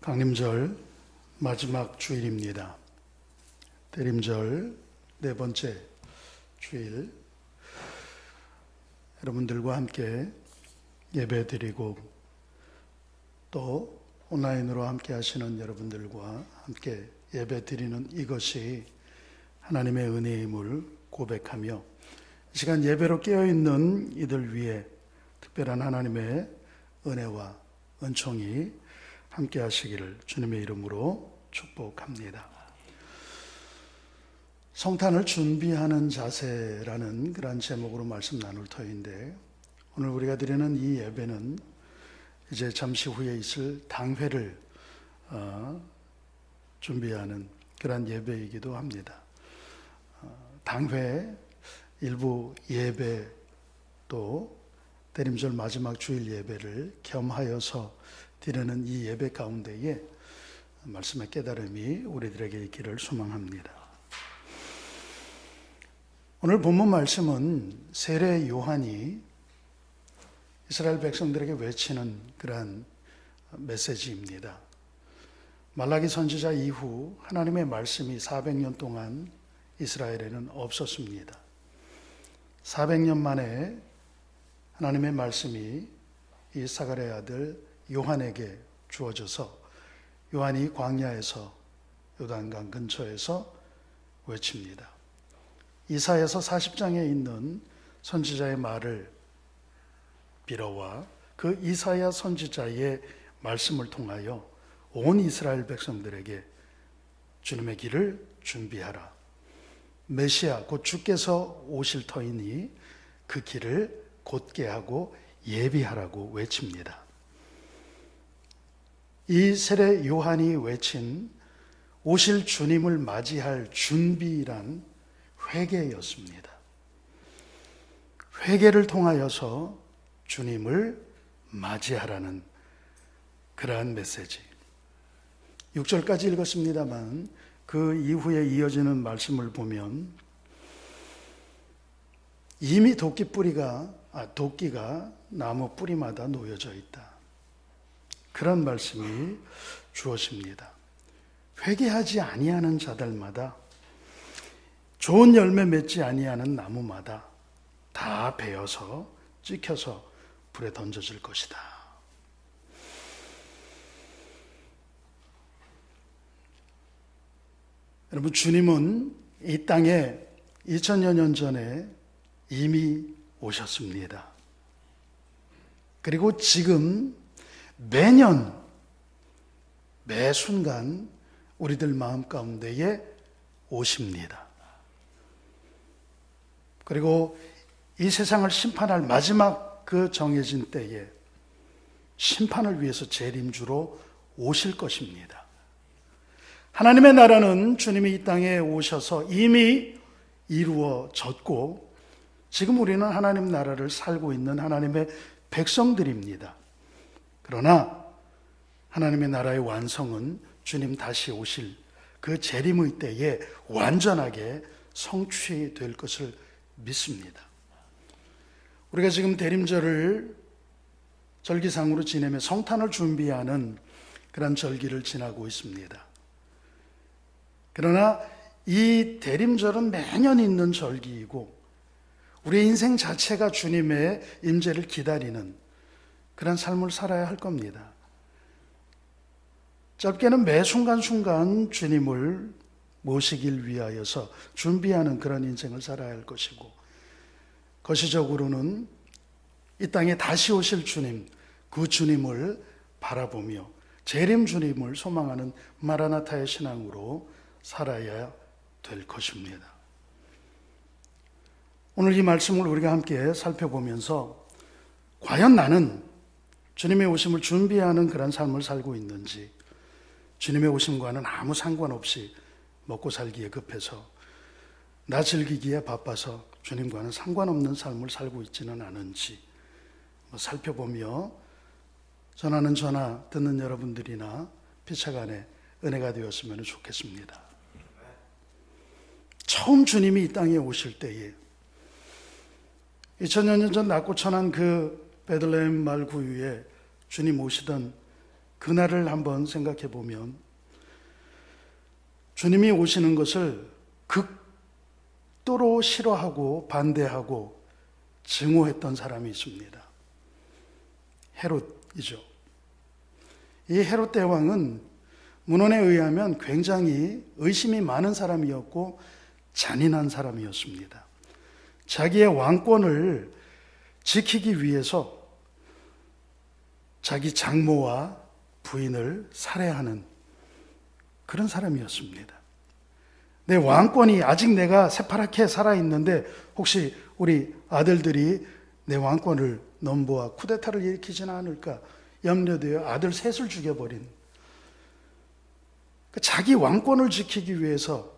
강림절 마지막 주일입니다. 대림절 네 번째 주일, 여러분들과 함께 예배 드리고 또 온라인으로 함께 하시는 여러분들과 함께 예배 드리는 이것이 하나님의 은혜임을 고백하며 이 시간 예배로 깨어있는 이들 위해 특별한 하나님의 은혜와 은총이 함께 하시기를 주님의 이름으로 축복합니다. 성탄을 준비하는 자세라는 그런 제목으로 말씀 나눌 터인데, 오늘 우리가 드리는 이 예배는 이제 잠시 후에 있을 당회를 준비하는 그런 예배이기도 합니다. 당회 일부 예배 또 대림절 마지막 주일 예배를 겸하여서 드리는 이 예배 가운데에 말씀의 깨달음이 우리들에게 있기를 소망합니다. 오늘 본문 말씀은 세례 요한이 이스라엘 백성들에게 외치는 그러한 메시지입니다. 말라기 선지자 이후 하나님의 말씀이 400년 동안 이스라엘에는 없었습니다. 400년 만에 하나님의 말씀이 이 사가랴의 아들 요한에게 주어져서 요한이 광야에서 요단강 근처에서 외칩니다. 이사야서 40장에 있는 선지자의 말을 빌어와 그 이사야 선지자의 말씀을 통하여 온 이스라엘 백성들에게 주님의 길을 준비하라. 메시아 곧 주께서 오실 터이니 그 길을 곧게 하고 예비하라고 외칩니다. 이 세례 요한이 외친 오실 주님을 맞이할 준비란 회개였습니다. 회개를 통하여서 주님을 맞이하라는 그러한 메시지. 6절까지 읽었습니다만 그 이후에 이어지는 말씀을 보면 이미 도끼가 나무 뿌리마다 놓여져 있다. 그런 말씀이 주어집니다. 회개하지 아니하는 자들마다, 좋은 열매 맺지 아니하는 나무마다 다 베어서 찍혀서 불에 던져질 것이다. 여러분, 주님은 이 땅에 2000여 년 전에 이미 오셨습니다. 그리고 지금 매년 매 순간 우리들 마음 가운데에 오십니다. 그리고 이 세상을 심판할 마지막 그 정해진 때에 심판을 위해서 재림주로 오실 것입니다. 하나님의 나라는 주님이 이 땅에 오셔서 이미 이루어졌고 지금 우리는 하나님 나라를 살고 있는 하나님의 백성들입니다. 그러나 하나님의 나라의 완성은 주님 다시 오실 그 재림의 때에 완전하게 성취될 것을 믿습니다. 우리가 지금 대림절을 절기상으로 지내며 성탄을 준비하는 그런 절기를 지나고 있습니다. 그러나 이 대림절은 매년 있는 절기이고 우리의 인생 자체가 주님의 임재를 기다리는 그런 삶을 살아야 할 겁니다. 짧게는 매 순간순간 주님을 모시길 위하여서 준비하는 그런 인생을 살아야 할 것이고, 거시적으로는 이 땅에 다시 오실 주님, 그 주님을 바라보며 재림 주님을 소망하는 마라나타의 신앙으로 살아야 될 것입니다. 오늘 이 말씀을 우리가 함께 살펴보면서 과연 나는 주님의 오심을 준비하는 그런 삶을 살고 있는지, 주님의 오심과는 아무 상관없이 먹고 살기에 급해서 나 즐기기에 바빠서 주님과는 상관없는 삶을 살고 있지는 않은지 살펴보며 전하는 전화 듣는 여러분들이나 피차간에 은혜가 되었으면 좋겠습니다. 처음 주님이 이 땅에 오실 때에 2000여 년 전 낮고 천한 그 베들레헴 마을 구유에 주님 오시던 그날을 한번 생각해 보면 주님이 오시는 것을 극도로 싫어하고 반대하고 증오했던 사람이 있습니다. 헤롯이죠. 이 헤롯 대왕은 문헌에 의하면 굉장히 의심이 많은 사람이었고 잔인한 사람이었습니다. 자기의 왕권을 지키기 위해서 자기 장모와 부인을 살해하는 그런 사람이었습니다. 내 왕권이 아직 내가 새파랗게 살아있는데 혹시 우리 아들들이 내 왕권을 넘보아 쿠데타를 일으키지는 않을까 염려되어 아들 셋을 죽여버린, 자기 왕권을 지키기 위해서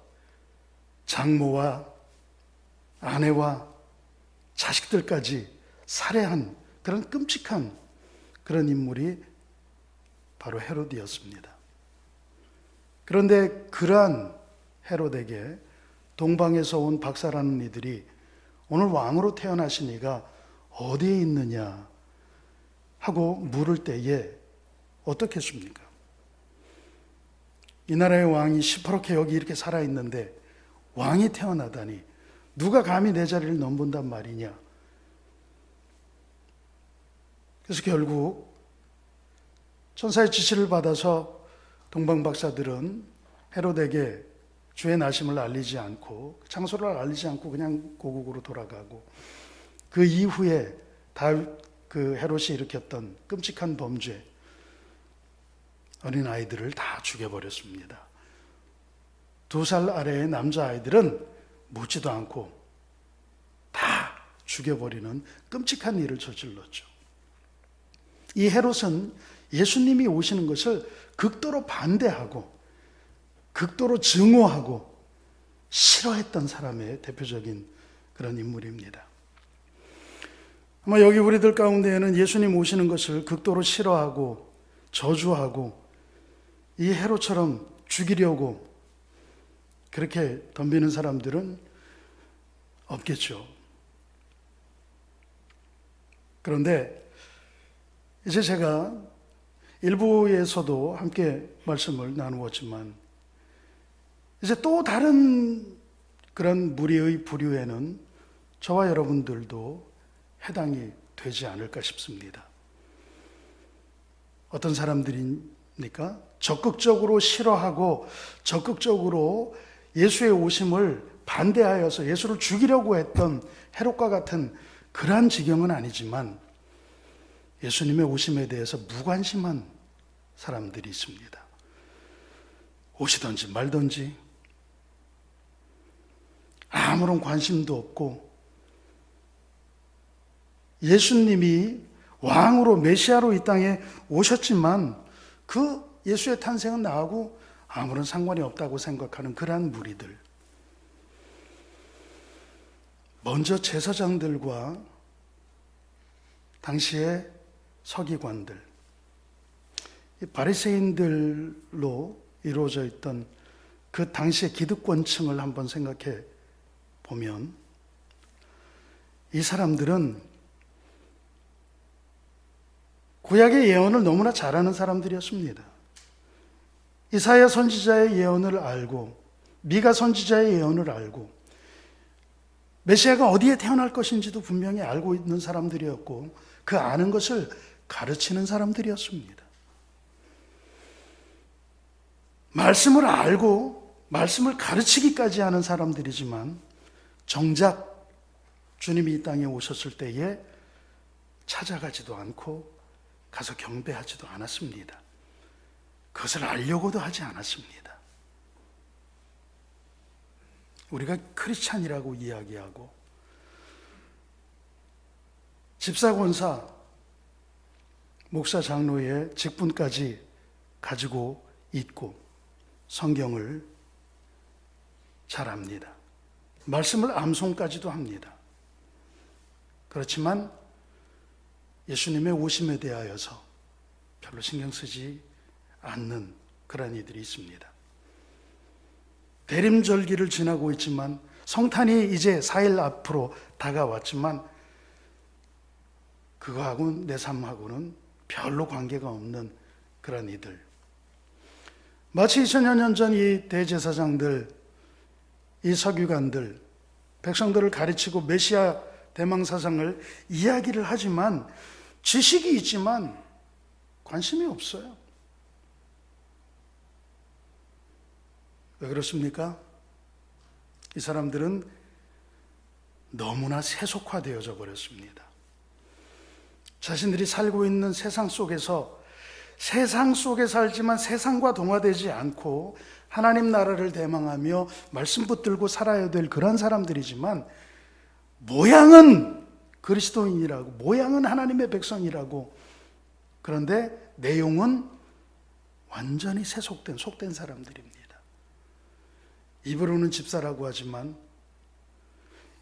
장모와 아내와 자식들까지 살해한 그런 끔찍한 그런 인물이 바로 헤롯이었습니다. 그런데 그러한 헤롯에게 동방에서 온 박사라는 이들이 오늘 왕으로 태어나신 이가 어디에 있느냐 하고 물을 때에 어떻겠습니까? 이 나라의 왕이 시퍼렇게 여기 이렇게 살아있는데 왕이 태어나다니 누가 감히 내 자리를 넘본단 말이냐. 그래서 결국 천사의 지시를 받아서 동방 박사들은 헤롯에게 주의 나심을 알리지 않고 장소를 알리지 않고 그냥 고국으로 돌아가고, 그 이후에 그 헤롯이 일으켰던 끔찍한 범죄, 어린 아이들을 다 죽여버렸습니다. 2살 아래의 남자아이들은 묻지도 않고 다 죽여버리는 끔찍한 일을 저질렀죠. 이 헤롯은 예수님이 오시는 것을 극도로 반대하고 극도로 증오하고 싫어했던 사람의 대표적인 그런 인물입니다. 아마 여기 우리들 가운데에는 예수님 오시는 것을 극도로 싫어하고 저주하고 이 헤롯처럼 죽이려고 그렇게 덤비는 사람들은 없겠죠. 그런데 이제 제가 일부에서도 함께 말씀을 나누었지만 이제 또 다른 그런 무리의 부류에는 저와 여러분들도 해당이 되지 않을까 싶습니다. 어떤 사람들입니까? 적극적으로 싫어하고 적극적으로 예수의 오심을 반대하여서 예수를 죽이려고 했던 헤롯과 같은 그러한 지경은 아니지만 예수님의 오심에 대해서 무관심한 사람들이 있습니다. 오시든지 말든지 아무런 관심도 없고, 예수님이 왕으로 메시아로 이 땅에 오셨지만 그 예수의 탄생은 나하고 아무런 상관이 없다고 생각하는 그러한 무리들, 먼저 제사장들과 당시의 서기관들, 바리새인들로 이루어져 있던 그 당시의 기득권층을 한번 생각해 보면 이 사람들은 구약의 예언을 너무나 잘하는 사람들이었습니다. 이사야 선지자의 예언을 알고 미가 선지자의 예언을 알고 메시아가 어디에 태어날 것인지도 분명히 알고 있는 사람들이었고 그 아는 것을 가르치는 사람들이었습니다. 말씀을 알고 말씀을 가르치기까지 하는 사람들이지만 정작 주님이 이 땅에 오셨을 때에 찾아가지도 않고 가서 경배하지도 않았습니다. 그것을 알려고도 하지 않았습니다. 우리가 크리스찬이라고 이야기하고 집사권사, 목사, 장로의 직분까지 가지고 있고 성경을 잘 압니다. 말씀을 암송까지도 합니다. 그렇지만 예수님의 오심에 대하여서 별로 신경 쓰지 않는 그런 이들이 있습니다. 대림절기를 지나고 있지만 성탄이 이제 4일 앞으로 다가왔지만 그거하고는 내 삶하고는 별로 관계가 없는 그런 이들. 마치 2000여 년 전 이 대제사장들, 이 서기관들, 백성들을 가르치고 메시아 대망사상을 이야기를 하지만 지식이 있지만 관심이 없어요. 왜 그렇습니까? 이 사람들은 너무나 세속화되어져 버렸습니다. 자신들이 살고 있는 세상 속에서 세상 속에 살지만 세상과 동화되지 않고 하나님 나라를 대망하며 말씀 붙들고 살아야 될 그런 사람들이지만 모양은 그리스도인이라고, 모양은 하나님의 백성이라고, 그런데 내용은 완전히 속된 사람들입니다. 입으로는 집사라고 하지만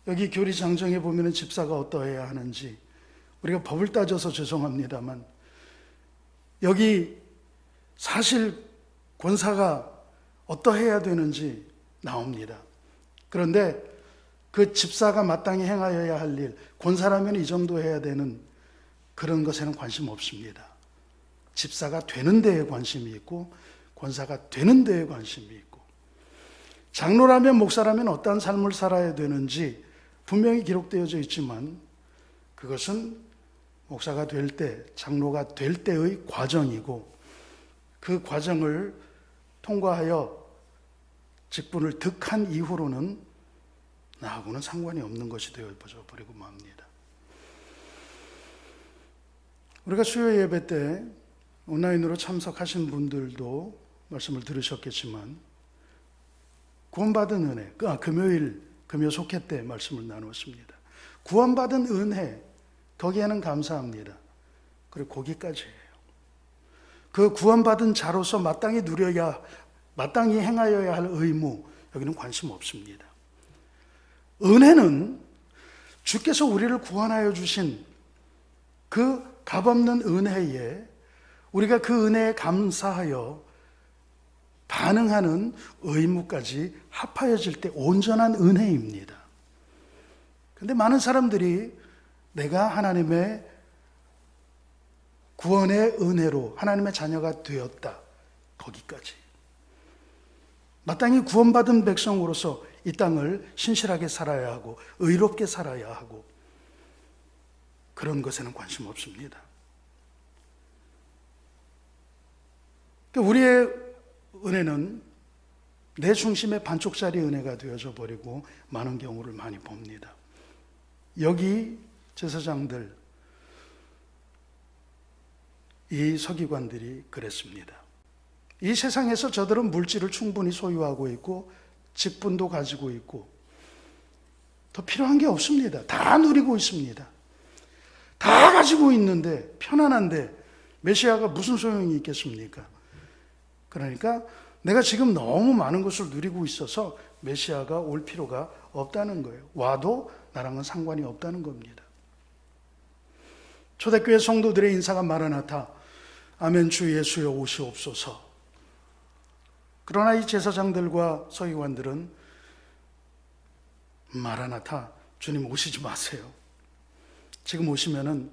여기 교리 장정에 보면 집사가 어떠해야 하는지, 우리가 법을 따져서 죄송합니다만 여기 사실 권사가 어떠해야 되는지 나옵니다. 그런데 그 집사가 마땅히 행하여야 할 일, 권사라면 이 정도 해야 되는 그런 것에는 관심 없습니다. 집사가 되는 데에 관심이 있고 권사가 되는 데에 관심이 있고, 장로라면 목사라면 어떠한 삶을 살아야 되는지 분명히 기록되어져 있지만 그것은 목사가 될 때, 장로가 될 때의 과정이고 그 과정을 통과하여 직분을 득한 이후로는 나하고는 상관이 없는 것이 되어져 버리고 맙니다. 우리가 수요 예배 때 온라인으로 참석하신 분들도 말씀을 들으셨겠지만 구원받은 은혜, 금요 속회 때 말씀을 나누었습니다. 구원받은 은혜, 거기에는 감사합니다. 그리고 거기까지예요. 그 구원받은 자로서 마땅히 행하여야 할 의무, 여기는 관심 없습니다. 은혜는 주께서 우리를 구원하여 주신 그 값없는 은혜에 우리가 그 은혜에 감사하여 반응하는 의무까지 합하여질 때 온전한 은혜입니다. 그런데 많은 사람들이 내가 하나님의 구원의 은혜로 하나님의 자녀가 되었다, 거기까지. 마땅히 구원받은 백성으로서 이 땅을 신실하게 살아야 하고 의롭게 살아야 하고, 그런 것에는 관심 없습니다. 우리의 은혜는 내 중심의 반쪽짜리 은혜가 되어져 버리고 많은 경우를 많이 봅니다. 여기 제사장들, 이 서기관들이 그랬습니다. 이 세상에서 저들은 물질을 충분히 소유하고 있고 직분도 가지고 있고 더 필요한 게 없습니다. 다 누리고 있습니다. 다 가지고 있는데, 편안한데 메시아가 무슨 소용이 있겠습니까? 그러니까 내가 지금 너무 많은 것을 누리고 있어서 메시아가 올 필요가 없다는 거예요. 와도 나랑은 상관이 없다는 겁니다. 초대교회 성도들의 인사가 마라나타, 아멘 주 예수여 오시옵소서. 그러나 이 제사장들과 서기관들은 마라나타, 주님 오시지 마세요. 지금 오시면은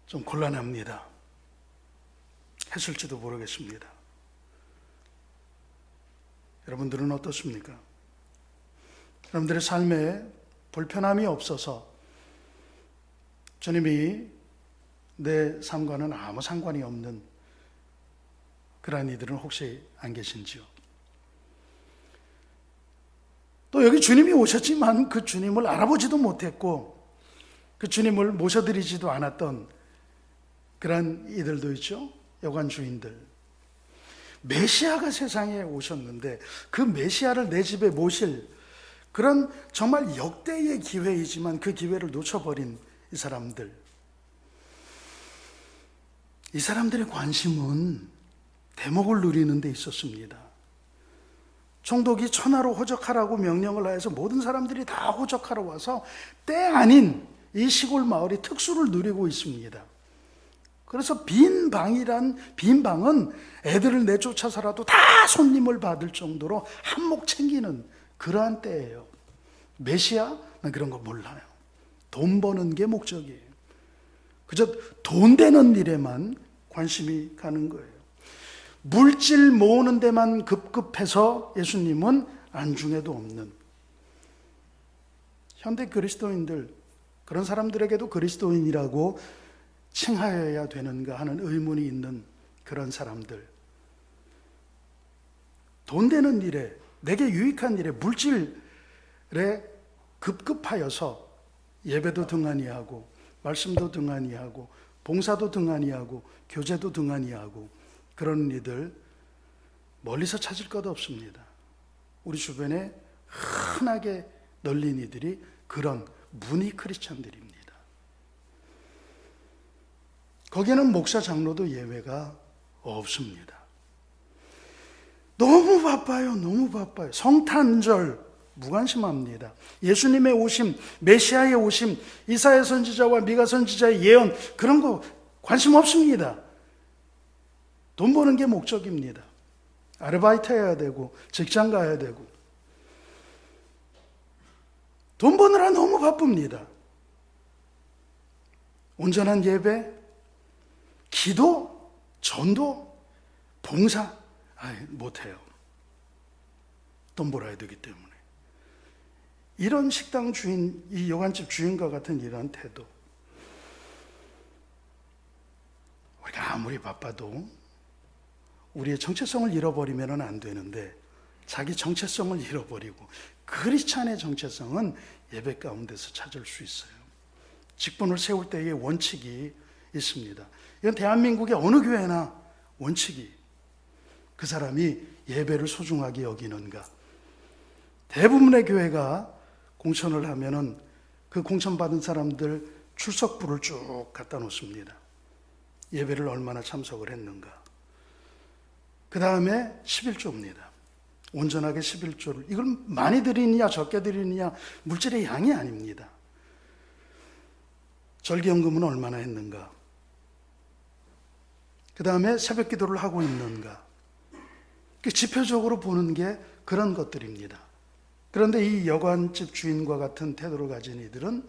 좀 곤란합니다. 했을지도 모르겠습니다. 여러분들은 어떻습니까? 여러분들의 삶에 불편함이 없어서 주님이 내 삶과는 아무 상관이 없는 그러한 이들은 혹시 안 계신지요? 또 여기 주님이 오셨지만 그 주님을 알아보지도 못했고 그 주님을 모셔드리지도 않았던 그러한 이들도 있죠. 여관 주인들. 메시아가 세상에 오셨는데 그 메시아를 내 집에 모실 그런 정말 역대의 기회이지만 그 기회를 놓쳐버린 이 사람들. 이 사람들의 관심은 대목을 누리는 데 있었습니다. 총독이 천하로 호적하라고 명령을 하여서 모든 사람들이 다 호적하러 와서 때 아닌 이 시골 마을이 특수를 누리고 있습니다. 그래서 빈 방은 애들을 내쫓아서라도 다 손님을 받을 정도로 한몫 챙기는 그러한 때예요. 메시아? 난 그런 거 몰라요. 돈 버는 게 목적이에요. 그저 돈 되는 일에만 관심이 가는 거예요. 물질 모으는 데만 급급해서 예수님은 안중에도 없는, 현대 그리스도인들, 그런 사람들에게도 그리스도인이라고 칭하여야 되는가 하는 의문이 있는 그런 사람들, 돈 되는 일에, 내게 유익한 일에, 물질에 급급하여서 예배도 등한히 하고 말씀도 등한히 하고 봉사도 등한히 하고 교제도 등한히 하고 그런 이들 멀리서 찾을 것 없습니다. 우리 주변에 흔하게 널린 이들이 그런 무늬 크리스찬들입니다. 거기에는 목사 장로도 예외가 없습니다. 너무 바빠요. 너무 바빠요. 성탄절 무관심합니다. 예수님의 오심, 메시아의 오심, 이사야 선지자와 미가 선지자의 예언, 그런 거 관심 없습니다. 돈 버는 게 목적입니다. 아르바이트 해야 되고 직장 가야 되고 돈 버느라 너무 바쁩니다. 온전한 예배, 기도, 전도, 봉사 못해요. 돈 벌어야 되기 때문에. 이런 식당 주인, 이 여관집 주인과 같은 이런 태도, 우리가 아무리 바빠도 우리의 정체성을 잃어버리면 안 되는데 자기 정체성을 잃어버리고 크리스찬의 정체성은 예배 가운데서 찾을 수 있어요. 직분을 세울 때의 원칙이 있습니다. 이건 대한민국의 어느 교회나 원칙이, 그 사람이 예배를 소중하게 여기는가. 대부분의 교회가 공천을 하면은 그 공천받은 사람들 출석부를 쭉 갖다 놓습니다. 예배를 얼마나 참석을 했는가. 그 다음에 11조입니다. 온전하게 11조를, 이걸 많이 드리느냐 적게 드리느냐 물질의 양이 아닙니다. 절기연금은 얼마나 했는가. 그 다음에 새벽 기도를 하고 있는가. 지표적으로 보는 게 그런 것들입니다. 그런데 이 여관집 주인과 같은 태도를 가진 이들은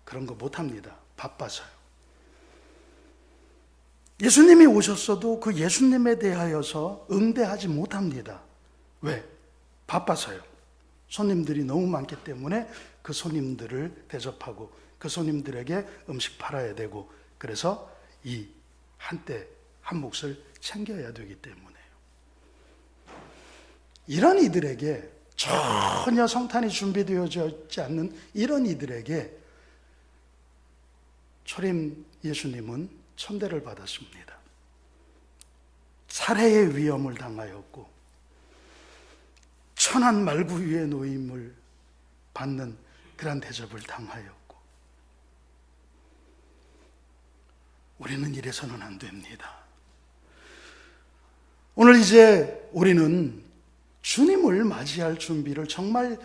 그런 거 못합니다. 바빠서요. 예수님이 오셨어도 그 예수님에 대하여서 응대하지 못합니다. 왜? 바빠서요. 손님들이 너무 많기 때문에 그 손님들을 대접하고 그 손님들에게 음식 팔아야 되고, 그래서 이 한때 한 몫을 챙겨야 되기 때문에요. 이런 이들에게, 전혀 성탄이 준비되어지지 않는 이런 이들에게 초림 예수님은 천대를 받았습니다. 살해의 위험을 당하였고 천한 말구 위에 놓임을 받는 그런 대접을 당하였고, 우리는 이래서는 안 됩니다. 오늘 이제 우리는 주님을 맞이할 준비를 정말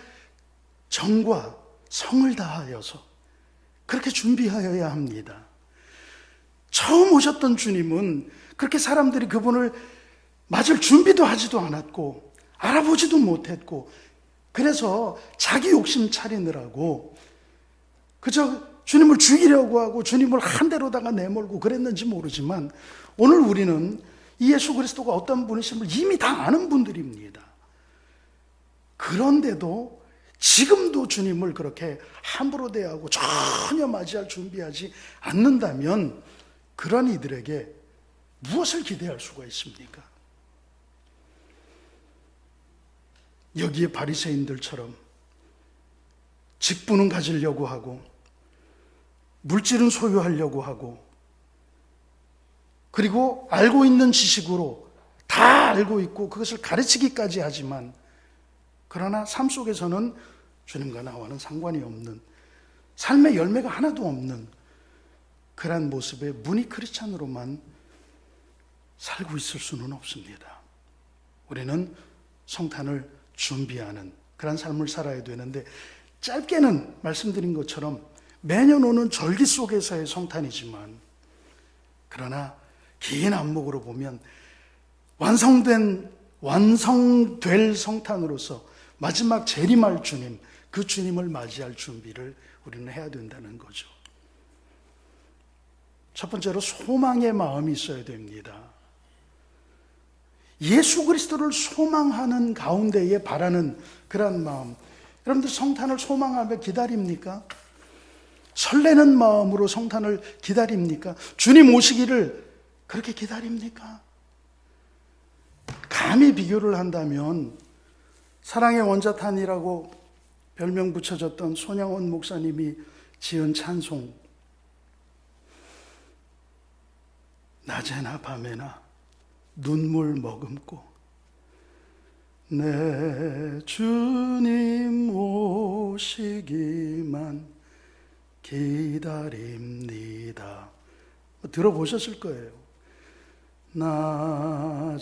정과 성을 다하여서 그렇게 준비하여야 합니다. 처음 오셨던 주님은 그렇게 사람들이 그분을 맞을 준비도 하지도 않았고 알아보지도 못했고, 그래서 자기 욕심 차리느라고 그저 주님을 죽이려고 하고 주님을 한 대로다가 내몰고 그랬는지 모르지만, 오늘 우리는 이 예수 그리스도가 어떤 분이심을 이미 다 아는 분들입니다. 그런데도 지금도 주님을 그렇게 함부로 대하고 전혀 맞이할 준비하지 않는다면 그런 이들에게 무엇을 기대할 수가 있습니까? 여기에 바리새인들처럼 직분은 가지려고 하고 물질은 소유하려고 하고, 그리고 알고 있는 지식으로 다 알고 있고 그것을 가르치기까지 하지만, 그러나 삶 속에서는 주님과 나와는 상관이 없는, 삶의 열매가 하나도 없는 그러한 모습의 무늬 크리스찬으로만 살고 있을 수는 없습니다. 우리는 성탄을 준비하는 그런 삶을 살아야 되는데, 짧게는 말씀드린 것처럼 매년 오는 절기 속에서의 성탄이지만, 그러나 긴 안목으로 보면 완성될 성탄으로서 마지막 재림할 주님, 그 주님을 맞이할 준비를 우리는 해야 된다는 거죠. 첫 번째로 소망의 마음이 있어야 됩니다. 예수 그리스도를 소망하는 가운데에 바라는 그런 마음. 여러분들 성탄을 소망하며 기다립니까? 설레는 마음으로 성탄을 기다립니까? 주님 오시기를 그렇게 기다립니까? 감히 비교를 한다면 사랑의 원자탄이라고 별명 붙여졌던 손양원 목사님이 지은 찬송, 낮에나 밤에나 눈물 머금고 내 주님 오시기만 기다립니다. 들어보셨을 거예요. 낮에나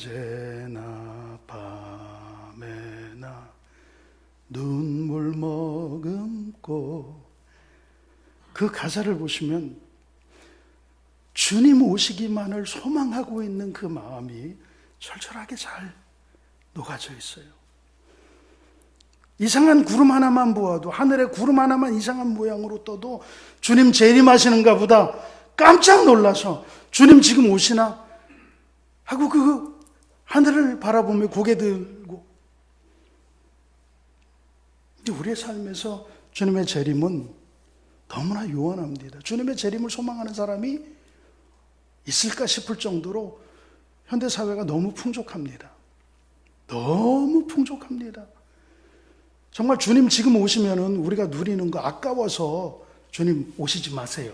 밤에나 눈물 머금고. 그 가사를 보시면 주님 오시기만을 소망하고 있는 그 마음이 철철하게 잘 녹아져 있어요. 이상한 구름 하나만 보아도, 하늘에 구름 하나만 이상한 모양으로 떠도 주님 재림하시는가 보다 깜짝 놀라서 주님 지금 오시나 하고 그 하늘을 바라보며 고개 들고. 우리의 삶에서 주님의 재림은 너무나 요원합니다. 주님의 재림을 소망하는 사람이 있을까 싶을 정도로 현대사회가 너무 풍족합니다. 너무 풍족합니다. 정말 주님 지금 오시면은 우리가 누리는 거 아까워서 주님 오시지 마세요,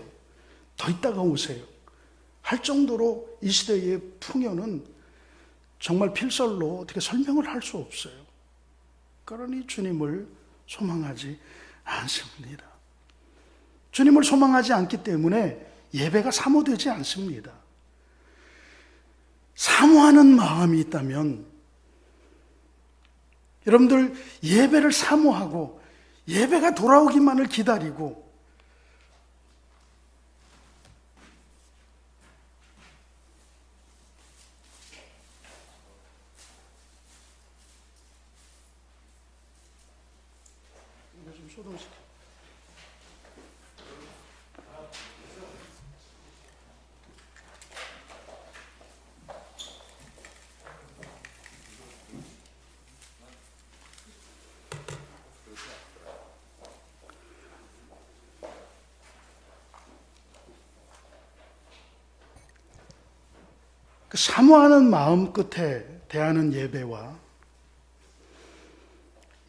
더 있다가 오세요 할 정도로 이 시대의 풍요는 정말 필설로 어떻게 설명을 할 수 없어요. 그러니 주님을 소망하지 않습니다. 주님을 소망하지 않기 때문에 예배가 사모되지 않습니다. 사모하는 마음이 있다면, 여러분들 예배를 사모하고 예배가 돌아오기만을 기다리고, 이거 좀 소동시켜. 그 사모하는 마음 끝에 대하는 예배와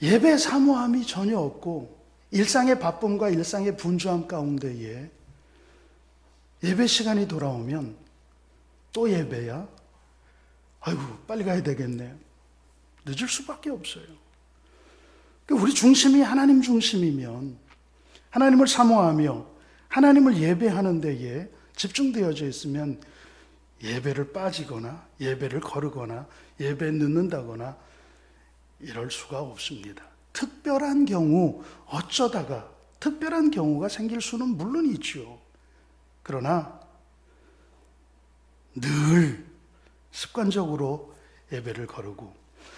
예배 사모함이 전혀 없고 일상의 바쁨과 일상의 분주함 가운데에 예배 시간이 돌아오면 또 예배야? 아이고 빨리 가야 되겠네. 늦을 수밖에 없어요. 우리 중심이 하나님 중심이면, 하나님을 사모하며 하나님을 예배하는 데에 집중되어져 있으면 예배를 빠지거나 예배를 거르거나 예배에 늦는다거나 이럴 수가 없습니다. 특별한 경우, 어쩌다가 특별한 경우가 생길 수는 물론 있죠. 그러나 늘 습관적으로 예배를 거르고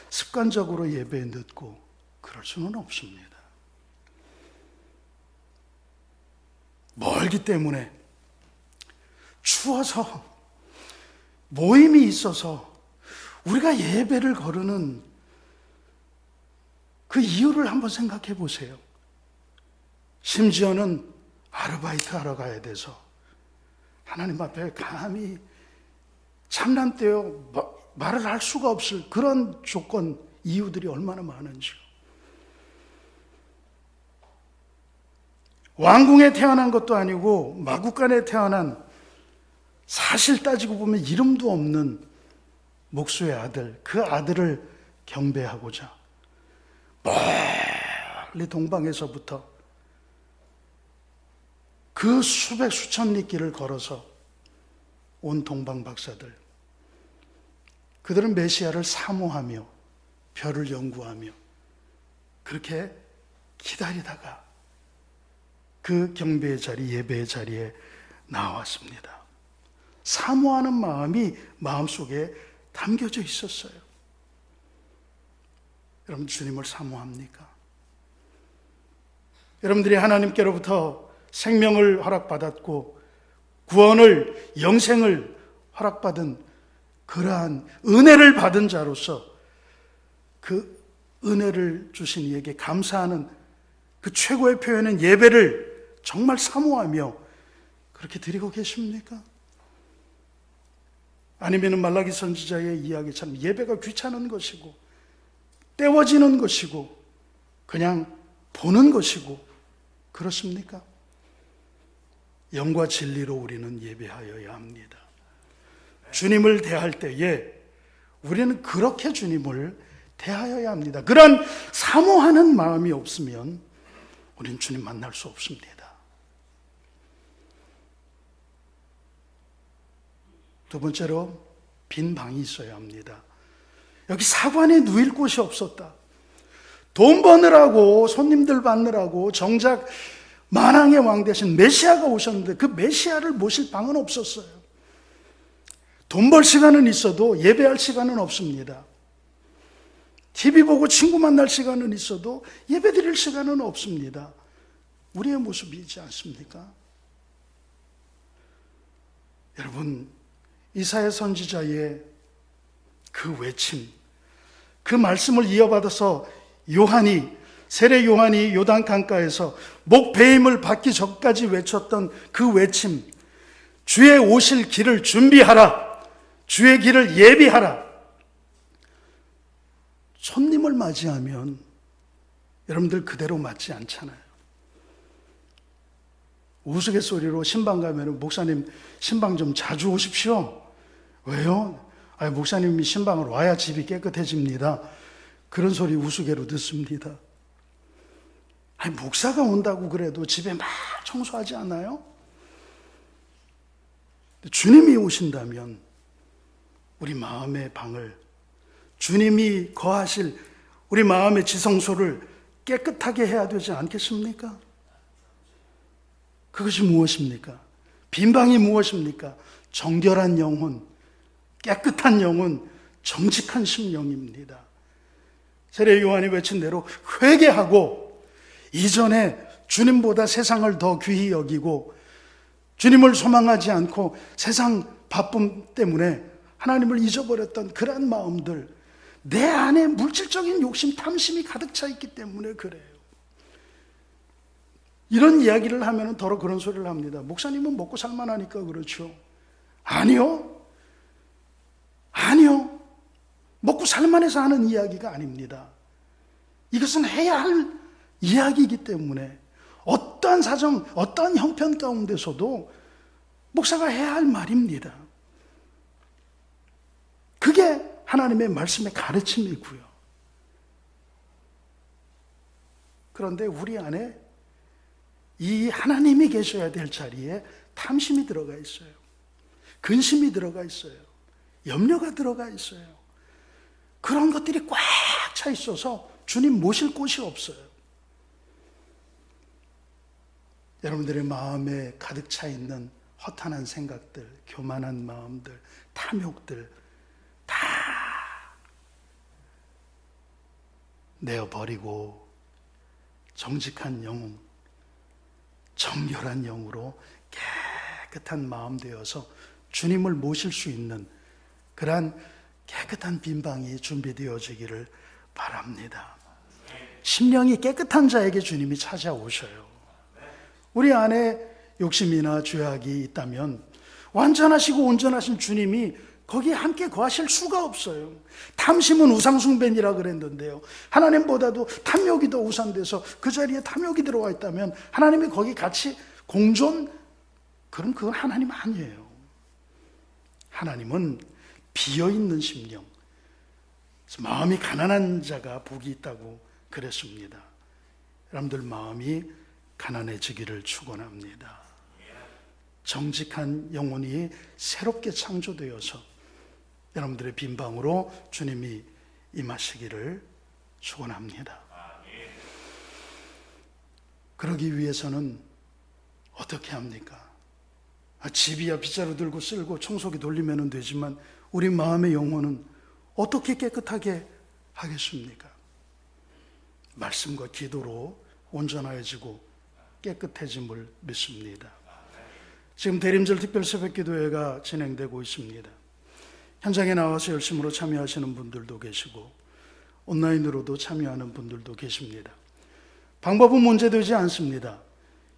습관적으로 예배에 늦고 그럴 수는 없습니다. 멀기 때문에, 추워서, 모임이 있어서 우리가 예배를 거르는 그 이유를 한번 생각해 보세요. 심지어는 아르바이트 하러 가야 돼서 하나님 앞에 감히 참남되어 말을 할 수가 없을 그런 조건, 이유들이 얼마나 많은지요. 왕궁에 태어난 것도 아니고 마구간에 태어난, 사실 따지고 보면 이름도 없는 목수의 아들, 그 아들을 경배하고자 멀리 동방에서부터 그 수백 수천 리 길을 걸어서 온 동방 박사들, 그들은 메시아를 사모하며 별을 연구하며 그렇게 기다리다가 그 경배의 자리, 예배의 자리에 나왔습니다. 사모하는 마음이 마음속에 담겨져 있었어요. 여러분 주님을 사모합니까? 여러분들이 하나님께로부터 생명을 허락받았고 구원을, 영생을 허락받은 그러한 은혜를 받은 자로서 그 은혜를 주신 이에게 감사하는 그 최고의 표현은 예배를 정말 사모하며 그렇게 드리고 계십니까? 아니면 말라기 선지자의 이야기처럼 예배가 귀찮은 것이고 때워지는 것이고 그냥 보는 것이고 그렇습니까? 영과 진리로 우리는 예배하여야 합니다. 주님을 대할 때에 우리는 그렇게 주님을 대하여야 합니다. 그런 사모하는 마음이 없으면 우리는 주님 만날 수 없습니다. 두 번째로 빈 방이 있어야 합니다. 여기 사관에 누일 곳이 없었다. 돈 버느라고 손님들 받느라고 정작 만왕의 왕 대신 메시아가 오셨는데 그 메시아를 모실 방은 없었어요. 돈 벌 시간은 있어도 예배할 시간은 없습니다. TV 보고 친구 만날 시간은 있어도 예배 드릴 시간은 없습니다. 우리의 모습이지 않습니까? 여러분, 이사야 선지자의 그 외침, 그 말씀을 이어받아서 세례 요한이 요단 강가에서 목 베임을 받기 전까지 외쳤던 그 외침, 주의 오실 길을 준비하라, 주의 길을 예비하라. 손님을 맞이하면 여러분들 그대로 맞지 않잖아요. 우스갯소리로 신방 가면 목사님 신방 좀 자주 오십시오. 왜요? 목사님이 신방을 와야 집이 깨끗해집니다. 그런 소리 우스개로 듣습니다. 목사가 온다고 그래도 집에 막 청소하지 않아요? 주님이 오신다면 우리 마음의 방을, 주님이 거하실 우리 마음의 지성소를 깨끗하게 해야 되지 않겠습니까? 그것이 무엇입니까? 빈방이 무엇입니까? 정결한 영혼, 깨끗한 영혼, 정직한 심령입니다. 세례 요한이 외친 대로 회개하고 이전에 주님보다 세상을 더 귀히 여기고 주님을 소망하지 않고 세상 바쁨 때문에 하나님을 잊어버렸던 그런 마음들, 내 안에 물질적인 욕심, 탐심이 가득 차 있기 때문에 그래요. 이런 이야기를 하면 더러 그런 소리를 합니다. 목사님은 먹고 살만하니까 그렇죠. 아니요. 먹고 살만해서 하는 이야기가 아닙니다. 이것은 해야 할 이야기이기 때문에 어떠한 사정, 어떠한 형편 가운데서도 목사가 해야 할 말입니다. 그게 하나님의 말씀의 가르침이고요. 그런데 우리 안에 이 하나님이 계셔야 될 자리에 탐심이 들어가 있어요. 근심이 들어가 있어요. 염려가 들어가 있어요. 그런 것들이 꽉 차 있어서 주님 모실 곳이 없어요. 여러분들의 마음에 가득 차 있는 허탄한 생각들, 교만한 마음들, 탐욕들 다 내어버리고 정직한 영, 정결한 영으로 깨끗한 마음 되어서 주님을 모실 수 있는 그러한 깨끗한 빈방이 준비되어지기를 바랍니다. 심령이 깨끗한 자에게 주님이 찾아오셔요. 우리 안에 욕심이나 죄악이 있다면 완전하시고 온전하신 주님이 거기에 함께 거하실 수가 없어요. 탐심은 우상숭배니라 그랬는데요, 하나님보다도 탐욕이 더 우선돼서 그 자리에 탐욕이 들어와 있다면 하나님이 거기 같이 공존, 그럼 그건 하나님 아니에요. 하나님은 비어있는 심령, 마음이 가난한 자가 복이 있다고 그랬습니다. 여러분들 마음이 가난해지기를 축원합니다. 정직한 영혼이 새롭게 창조되어서 여러분들의 빈방으로 주님이 임하시기를 축원합니다. 그러기 위해서는 어떻게 합니까? 집이야 빗자루 들고 쓸고 청소기 돌리면 되지만 우리 마음의 영혼은 어떻게 깨끗하게 하겠습니까? 말씀과 기도로 온전해지고 깨끗해짐을 믿습니다. 지금 대림절 특별 새벽기도회가 진행되고 있습니다. 현장에 나와서 열심으로 참여하시는 분들도 계시고 온라인으로도 참여하는 분들도 계십니다. 방법은 문제되지 않습니다.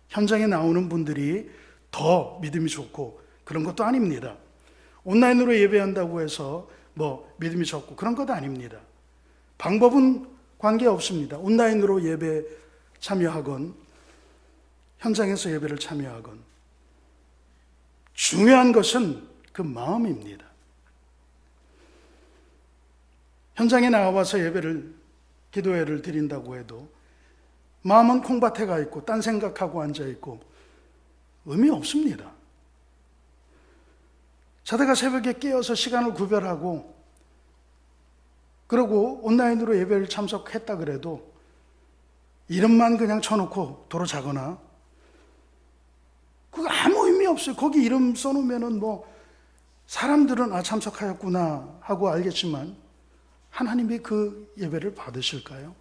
현장에 나오는 분들이 더 믿음이 좋고 그런 것도 아닙니다. 온라인으로 예배한다고 해서 믿음이 적고 그런 것도 아닙니다. 방법은 관계없습니다. 온라인으로 예배 참여하건 현장에서 예배를 참여하건 중요한 것은 그 마음입니다. 현장에 나와서 기도회를 드린다고 해도 마음은 콩밭에 가 있고 딴 생각하고 앉아 있고 의미 없습니다. 자다가 새벽에 깨어서 시간을 구별하고 그리고 온라인으로 예배를 참석했다 그래도 이름만 그냥 쳐놓고 도로 자거나 그거 아무 의미 없어요. 거기 이름 써놓으면은 사람들은 참석하였구나 하고 알겠지만 하나님이 그 예배를 받으실까요?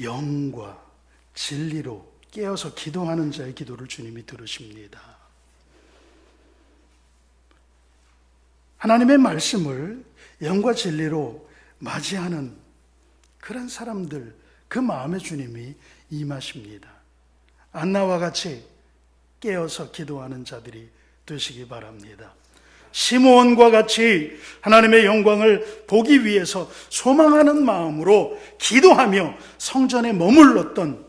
영과 진리로 깨어서 기도하는 자의 기도를 주님이 들으십니다. 하나님의 말씀을 영과 진리로 맞이하는 그런 사람들, 그 마음에 주님이 임하십니다. 안나와 같이 깨어서 기도하는 자들이 되시기 바랍니다. 시므온과 같이 하나님의 영광을 보기 위해서 소망하는 마음으로 기도하며 성전에 머물렀던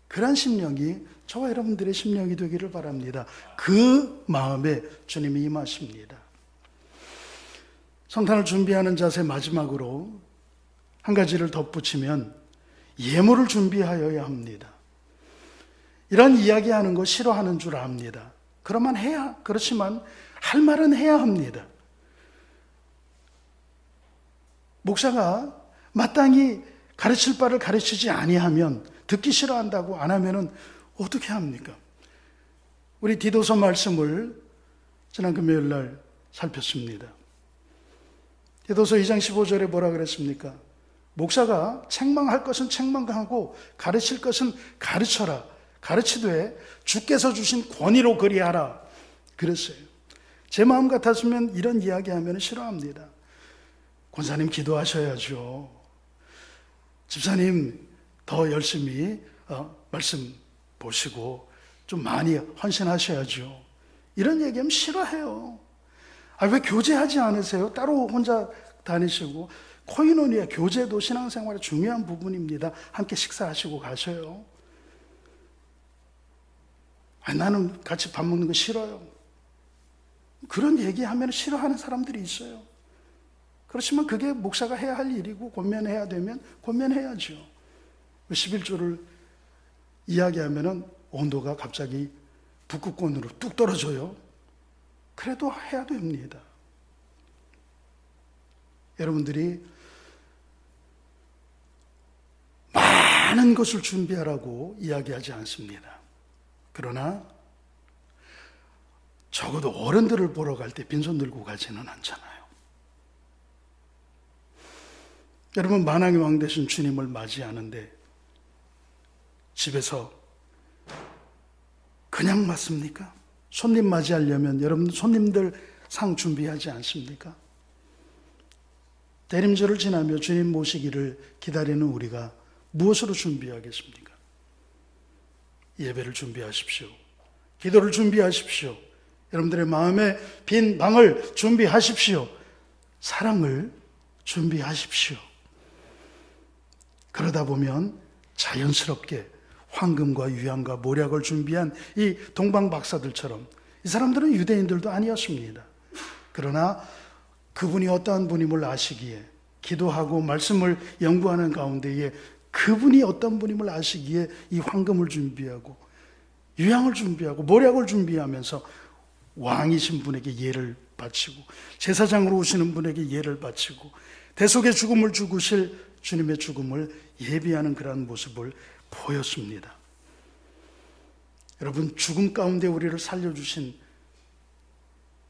그런 심령이 저와 여러분들의 심령이 되기를 바랍니다. 그 마음에 주님이 임하십니다. 성탄을 준비하는 자세 마지막으로 한 가지를 덧붙이면 예물을 준비하여야 합니다. 이런 이야기하는 거 싫어하는 줄 압니다. 그렇지만 할 말은 해야 합니다. 목사가 마땅히 가르칠 바를 가르치지 아니하면 듣기 싫어한다고 안 하면은 어떻게 합니까? 우리 디도서 말씀을 지난 금요일 날 살폈습니다. 디도서 2장 15절에 뭐라 그랬습니까? 목사가 책망할 것은 책망하고 가르칠 것은 가르쳐라. 가르치되 주께서 주신 권위로 그리하라. 그랬어요. 제 마음 같았으면 이런 이야기하면 싫어합니다. 권사님 기도하셔야죠. 집사님 더 열심히 말씀 보시고 좀 많이 헌신하셔야죠. 이런 얘기하면 싫어해요. 왜 교제하지 않으세요? 따로 혼자 다니시고. 코이노니아 교제도 신앙생활의 중요한 부분입니다. 함께 식사하시고 가셔요. 나는 같이 밥 먹는 거 싫어요. 그런 얘기하면 싫어하는 사람들이 있어요. 그렇지만 그게 목사가 해야 할 일이고 권면해야 되면 권면해야죠. 11조를 이야기하면 온도가 갑자기 북극권으로 뚝 떨어져요. 그래도 해야 됩니다. 여러분들이 많은 것을 준비하라고 이야기하지 않습니다. 그러나 적어도 어른들을 보러 갈 때 빈손 들고 가지는 않잖아요. 여러분, 만왕의 왕 되신 주님을 맞이하는데 집에서 그냥 맞습니까? 손님 맞이하려면 여러분 손님들 상 준비하지 않습니까? 대림절을 지나며 주님 모시기를 기다리는 우리가 무엇으로 준비하겠습니까? 예배를 준비하십시오. 기도를 준비하십시오. 여러분들의 마음에 빈 방을 준비하십시오. 사랑을 준비하십시오. 그러다 보면 자연스럽게 황금과 유향과 모략을 준비한 이 동방 박사들처럼, 이 사람들은 유대인들도 아니었습니다. 그러나 그분이 어떠한 분임을 아시기에, 기도하고 말씀을 연구하는 가운데에 그분이 어떤 분임을 아시기에 이 황금을 준비하고 유향을 준비하고 모략을 준비하면서 왕이신 분에게 예를 바치고 제사장으로 오시는 분에게 예를 바치고 대속의 죽음을 죽으실 주님의 죽음을 예비하는 그러한 모습을 보였습니다. 여러분, 죽음 가운데 우리를 살려주신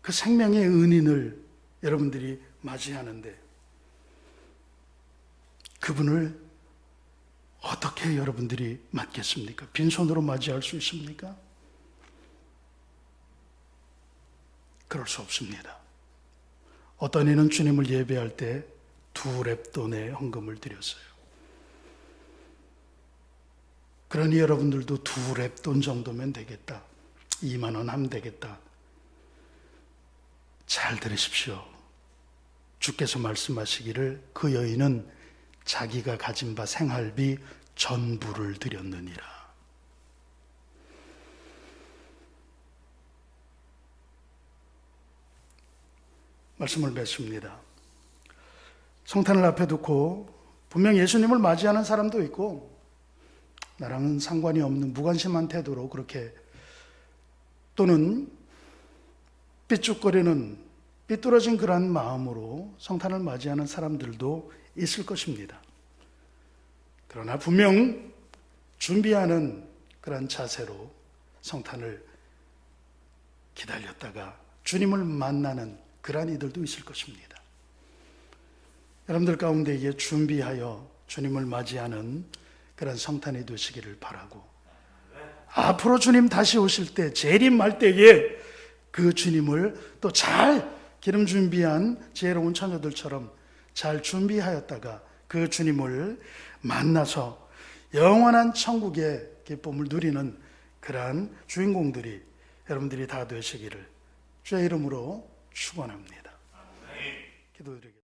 그 생명의 은인을 여러분들이 맞이하는데 그분을 어떻게 여러분들이 맞겠습니까? 빈손으로 맞이할 수 있습니까? 그럴 수 없습니다. 어떤 이는 주님을 예배할 때 2렙돈의 헌금을 드렸어요. 그러니 여러분들도 2렙돈 정도면 되겠다. 2만 원 하면 되겠다. 잘 들으십시오. 주께서 말씀하시기를 그 여인은 자기가 가진 바 생활비 전부를 드렸느니라. 말씀을 맺습니다. 성탄을 앞에 두고 분명 예수님을 맞이하는 사람도 있고 나랑은 상관이 없는 무관심한 태도로 그렇게 또는 삐죽거리는 삐뚤어진 그러한 마음으로 성탄을 맞이하는 사람들도 있을 것입니다. 그러나 분명 준비하는 그런 자세로 성탄을 기다렸다가 주님을 만나는 그러한 이들도 있을 것입니다. 여러분들 가운데 이게 준비하여 주님을 맞이하는 그런 성탄이 되시기를 바라고 앞으로 주님 다시 오실 때 재림할 때에 그 주님을 또 잘 기름 준비한 지혜로운 처녀들처럼 잘 준비하였다가 그 주님을 만나서 영원한 천국의 기쁨을 누리는 그러한 주인공들이 여러분들이 다 되시기를 주의 이름으로 축원합니다. 기도드리겠습니다.